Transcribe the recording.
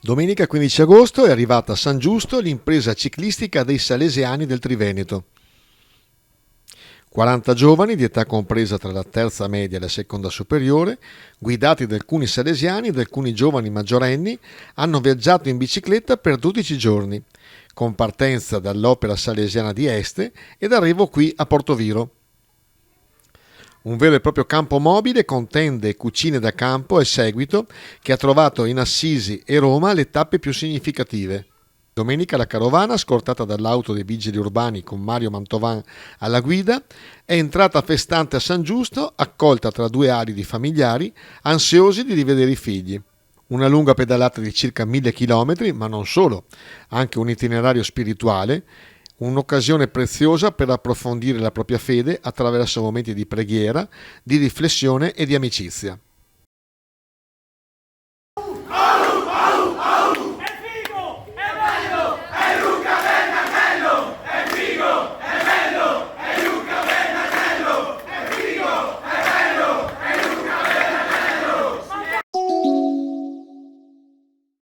Domenica 15 agosto è arrivata a San Giusto l'impresa ciclistica dei Salesiani del Triveneto. 40 giovani di età compresa tra la terza media e la seconda superiore, guidati da alcuni salesiani e da alcuni giovani maggiorenni, hanno viaggiato in bicicletta per 12 giorni, con partenza dall'Opera Salesiana di Este ed arrivo qui a Portoviro. Un vero e proprio campo mobile con tende e cucine da campo e seguito che ha trovato in Assisi e Roma le tappe più significative. Domenica la carovana, scortata dall'auto dei vigili urbani con Mario Mantovan alla guida, è entrata festante a San Giusto, accolta tra due ali di familiari, ansiosi di rivedere i figli. Una lunga pedalata di circa 1000 chilometri, ma non solo, anche un itinerario spirituale, un'occasione preziosa per approfondire la propria fede attraverso momenti di preghiera, di riflessione e di amicizia.